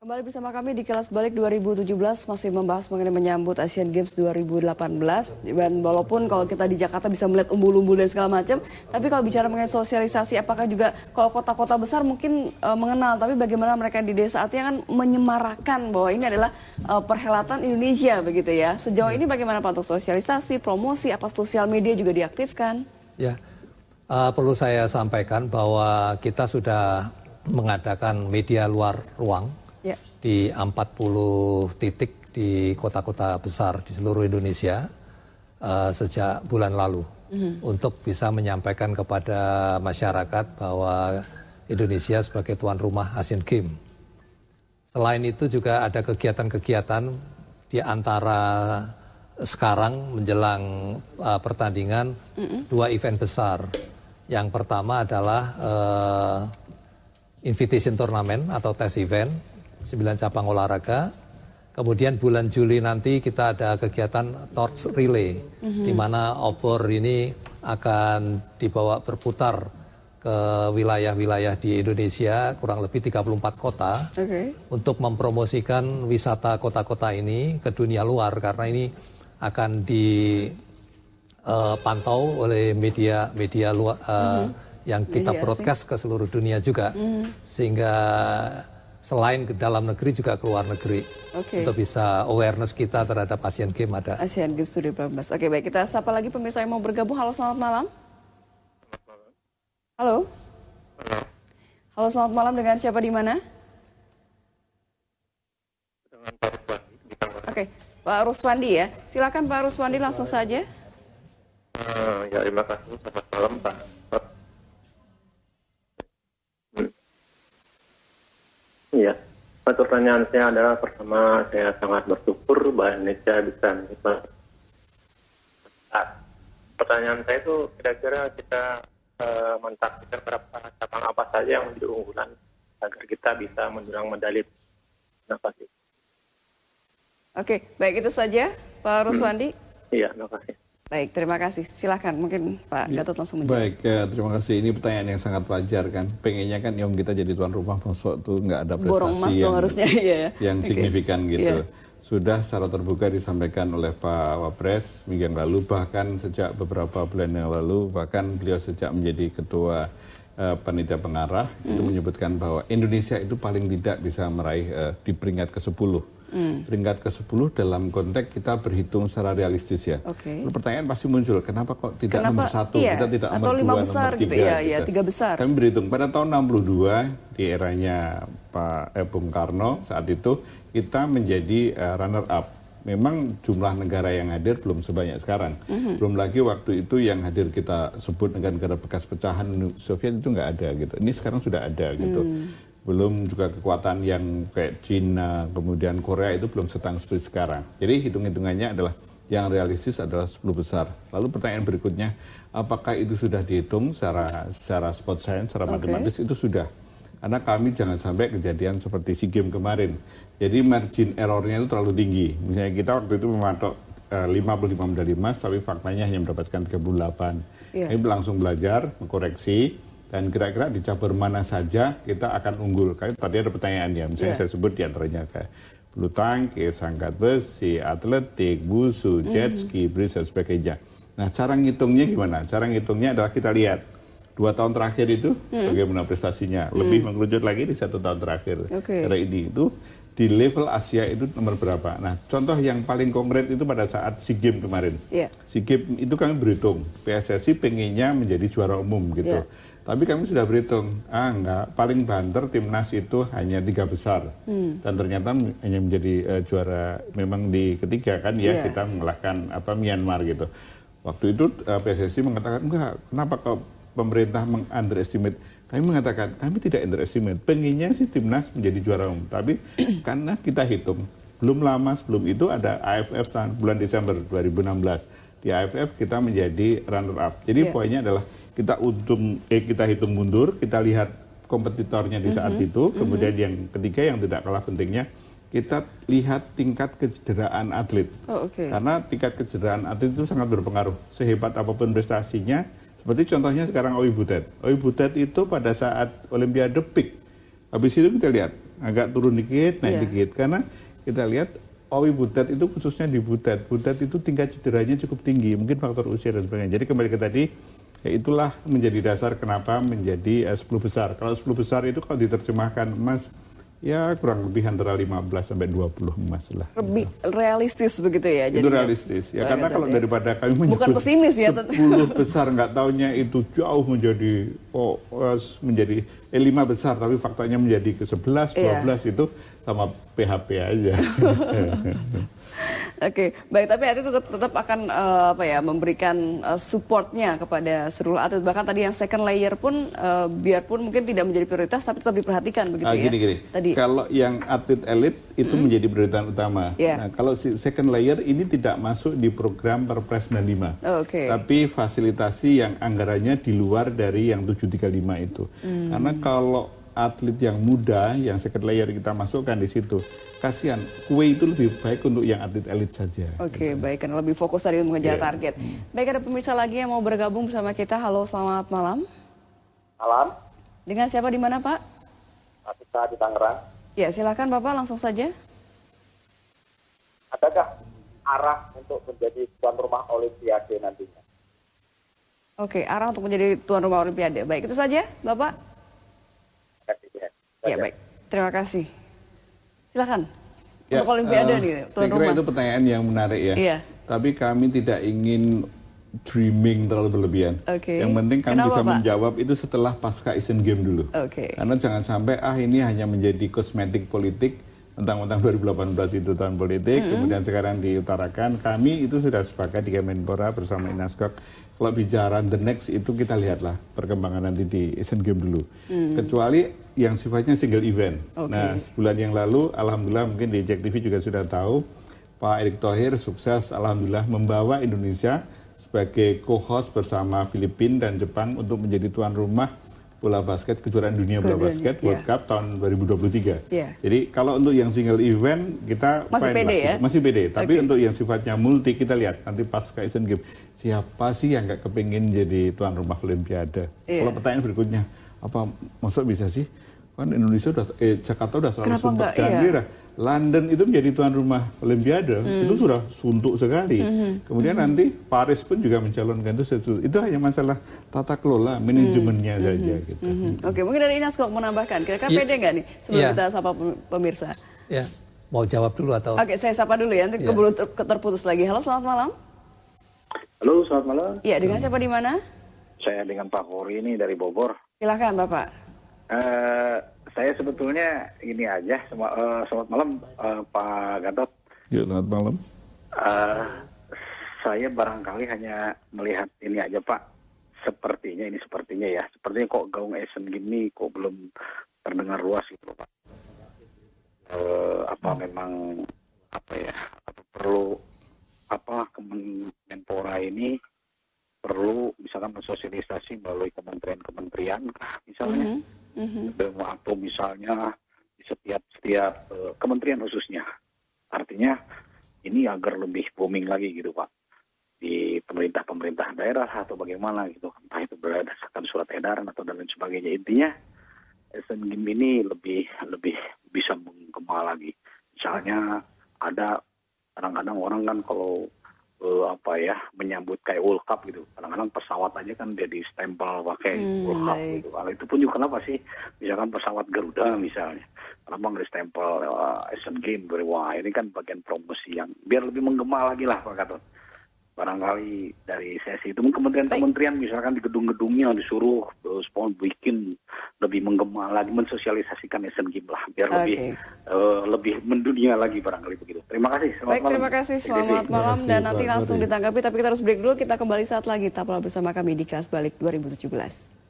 Kembali bersama kami di Kilas Balik 2017 masih membahas mengenai menyambut Asian Games 2018 dan walaupun kalau kita di Jakarta bisa melihat umbul-umbul dan segala macam, tapi kalau bicara mengenai sosialisasi apakah juga kalau kota-kota besar mungkin mengenal, tapi bagaimana mereka di desa artinya kan menyemarakan bahwa ini adalah perhelatan Indonesia begitu ya. Sejauh ini bagaimana Pak untuk sosialisasi, promosi, apa sosial media juga diaktifkan? Ya, perlu saya sampaikan bahwa kita sudah mengadakan media luar ruang di 40 titik di kota-kota besar di seluruh Indonesia sejak bulan lalu untuk bisa menyampaikan kepada masyarakat bahwa Indonesia sebagai tuan rumah Asian Games. Selain itu juga ada kegiatan-kegiatan di antara sekarang menjelang pertandingan dua event besar. Yang pertama adalah Invitation Tournament atau test event 9 cabang olahraga. Kemudian bulan Juli nanti kita ada kegiatan Torch Relay di mana obor ini akan dibawa berputar ke wilayah-wilayah di Indonesia kurang lebih 34 kota untuk mempromosikan wisata kota-kota ini ke dunia luar karena ini akan dipantau oleh media luar yang kita broadcast ke seluruh dunia juga sehingga selain ke dalam negeri juga ke luar negeri untuk bisa awareness kita terhadap Asian Games ada. Asian Games 2018. Oke, baik, kita sapa lagi pemirsa yang mau bergabung. Halo, selamat malam. Halo. Halo, selamat malam, dengan siapa di mana? Dengan Pak Ruswandi. Oke, Pak Ruswandi ya. Silakan Pak Ruswandi langsung saja. Ya, terima kasih. Selamat malam Pak. Iya, pertanyaan saya adalah pertama saya sangat bersyukur bahwa Indonesia bisa menikmati. Pertanyaan saya itu kira-kira kita mentaktikkan berapa cabang apa saja yang menjadi unggulan agar kita bisa mendulang medali. Terima kasih. Oke, baik itu saja Pak Ruswandi. Iya, terima kasih. Baik, terima kasih. Silahkan, mungkin Pak Gatot langsung menjawab. Baik, terima kasih. Ini pertanyaan yang sangat wajar kan. Pengennya kan yang kita jadi tuan rumah masuk tuh nggak ada prestasi yang signifikan gitu. Sudah secara terbuka disampaikan oleh Pak Wapres minggu yang lalu, bahkan sejak beberapa bulan yang lalu, bahkan beliau sejak menjadi ketua panitia pengarah itu menyebutkan bahwa Indonesia itu paling tidak bisa meraih di peringkat ke-10. Peringkat ke-10 dalam konteks kita berhitung secara realistis ya. Lalu pertanyaan pasti muncul, kenapa kok tidak nomor 1, kita tidak nomor 2, nomor 3 gitu. Ya, 3 besar. Kami berhitung pada tahun 62 di eranya Pak Bung Karno saat itu kita menjadi runner up. Memang jumlah negara yang hadir belum sebanyak sekarang. Belum lagi waktu itu yang hadir kita sebut negara-negara bekas pecahan Soviet itu nggak ada gitu. Ini sekarang sudah ada gitu. Belum juga kekuatan yang kayak Cina, kemudian Korea itu belum setang seperti sekarang. Jadi hitung-hitungannya adalah yang realistis adalah 10 besar. Lalu pertanyaan berikutnya, apakah itu sudah dihitung secara sport science, secara matematis? Itu sudah. Karena kami jangan sampai kejadian seperti SEA Games kemarin. Jadi margin errornya itu terlalu tinggi. Misalnya kita waktu itu mematok 55 medali emas, tapi faktanya hanya mendapatkan 38. Kami langsung belajar, mengkoreksi, dan kira-kira di cabur mana saja kita akan unggul. Kayak tadi ada pertanyaan ya, misalnya saya sebut diantaranya kayak bulu tangkis, angkat besi, atletik, wusu, jet ski, bridge, dan sebagainya. Nah, cara ngitungnya gimana? Cara ngitungnya adalah kita lihat 2 tahun terakhir itu bagaimana prestasinya. Lebih mengerucut lagi di 1 tahun terakhir. Karena ini itu di level Asia itu nomor berapa. Nah, contoh yang paling konkret itu pada saat SEA Games kemarin. SEA Games itu kami berhitung, PSSI pengennya menjadi juara umum gitu. Tapi kami sudah berhitung, enggak, paling banter timnas itu hanya 3 besar. Dan ternyata hanya menjadi juara memang di ketiga kan ya, kita mengalahkan Myanmar gitu. Waktu itu PSSI mengatakan, enggak, kenapa kok pemerintah meng-underestimate? Kami mengatakan, kami tidak underestimate, pengennya sih timnas menjadi juara umum. Tapi karena kita hitung, belum lama sebelum itu ada AFF bulan Desember 2016. Di AFF kita menjadi runner up. Jadi poinnya adalah kita hitung mundur, kita lihat kompetitornya di saat itu, kemudian yang ketiga yang tidak kalah pentingnya, kita lihat tingkat kecederaan atlet. Karena tingkat kecederaan atlet itu sangat berpengaruh. Sehebat apapun prestasinya, seperti contohnya sekarang Owi Butet. Owi Butet itu pada saat Olimpiade peak, habis itu kita lihat agak turun dikit, naik dikit. Karena kita lihat Owi Butet itu khususnya di Butet itu tingkat cederanya cukup tinggi, mungkin faktor usia dan sebagainya. Jadi kembali ke tadi, ya itulah menjadi dasar kenapa menjadi 10 besar. Kalau 10 besar itu kalau diterjemahkan emas, ya kurang lebih antara 15 sampai 20 emas lah. Lebih realistis begitu ya? Itu realistis, ya karena kalau daripada kami menyebut bukan pesimis ya, 10 besar nggak taunya itu jauh menjadi 5 besar, tapi faktanya menjadi ke 11, 12 itu sama PHP aja. Oke, baik. Tapi Ati tetap akan memberikan supportnya kepada seluruh atlet. Bahkan tadi yang second layer pun, biarpun mungkin tidak menjadi prioritas, tapi tetap diperhatikan begitu ya. Gini. Tadi. Kalau yang atlet elit itu menjadi prioritas utama. Nah, kalau si second layer ini tidak masuk di program Perpres 95. Tapi fasilitasi yang anggarannya di luar dari yang 735 itu. Karena kalau atlet yang muda, yang second layer kita masukkan di situ, kasihan, kue itu lebih baik untuk yang atlet elit saja. Baik, karena lebih fokus tadi mengejar target. Baik, ada pemirsa lagi yang mau bergabung bersama kita. Halo, selamat malam. Malam. Dengan siapa di mana, Pak? Kita di Tangerang. Ya, silakan Bapak, langsung saja. Adakah arah untuk menjadi tuan rumah Olimpiade nantinya? Arah untuk menjadi tuan rumah Olimpiade. Baik, itu saja, Bapak. Ya, baik. Terima kasih. Silakan. Untuk Olimpiade nih, tuan rumah. Saya kira itu pertanyaan yang menarik ya. Iya. Tapi kami tidak ingin dreaming terlalu berlebihan. Yang penting kami bisa menjawab itu setelah pasca Asian Games dulu. Karena jangan sampai ini hanya menjadi kosmetik politik, tentang 2018 itu tahun politik, kemudian sekarang diutarakan. Kami itu sudah sepakat di Kemenpora bersama Inaskok. Kalau bicara the next itu kita lihatlah perkembangan nanti di Asian Games dulu. Kecuali yang sifatnya single event. Nah, sebulan yang lalu, alhamdulillah mungkin di JEK TV juga sudah tahu, Pak Erick Thohir sukses alhamdulillah membawa Indonesia sebagai co-host bersama Filipina dan Jepang untuk menjadi tuan rumah bola basket kejuaraan dunia bola basket World Cup tahun 2023. Jadi kalau untuk yang single event kita masih pede ya? Masih pede. Tapi untuk yang sifatnya multi kita lihat nanti pasca Asian Games siapa sih yang nggak kepingin jadi tuan rumah Olimpiade? Kalau pertanyaan berikutnya, apa maksud bisa sih? Kan Indonesia udah Jakarta udah terlalu suntuk janji London itu menjadi tuan rumah Olimpiade itu sudah suntuk sekali. Kemudian nanti Paris pun juga mencalonkan itu hanya masalah tata kelola manajemennya saja gitu. Mungkin dari Inas kok menambahkan kira-kira pede nggak nih sebelum kita sapa pemirsa? Ya, mau jawab dulu atau? Saya sapa dulu ya, nanti keburu terputus lagi. Halo, selamat malam. Halo, selamat malam. Iya, dengan siapa di mana? Saya dengan Pak Kori ini dari Bogor. Silakan Bapak. Saya sebetulnya ini aja, selamat malam Pak Gatot. Ya, selamat malam. Saya barangkali hanya melihat ini aja Pak, sepertinya ya, sepertinya kok gaung Asian Games ini kok belum terdengar luas gitu Pak. Perlu Kemenpora ini perlu misalkan mensosialisasi melalui kementerian misalnya. Atau misalnya di setiap kementerian khususnya, artinya ini agar lebih booming lagi gitu Pak di pemerintah daerah atau bagaimana gitu, entah itu berdasarkan surat edaran atau dan lain sebagainya. Intinya Asian Games ini lebih bisa menggema lagi. Misalnya ada kadang-kadang orang kan kalau menyambut kayak World Cup gitu. Kadang-kadang pesawat aja kan dia di stempel pakai World Cup gitu. Kalau itu pun juga kenapa sih? Misalkan pesawat Garuda misalnya. Kenapa nggak di stempel Asian Games? Wah, ini kan bagian promosi yang biar lebih menggema lagi lah Pak Gatot. Barangkali dari sesi itu kementerian misalkan di gedung-gedungnya disuruh bikin lebih menggema lagi, mensosialisasikan Asian Games lah, biar lebih mendunia lagi barangkali begitu. Terima kasih. Selamat malam. Terima kasih. Selamat malam dan nanti langsung ditanggapi. Tapi kita harus break dulu. Kita kembali saat lagi. Tetaplah bersama kami di Kelas Balik 2017.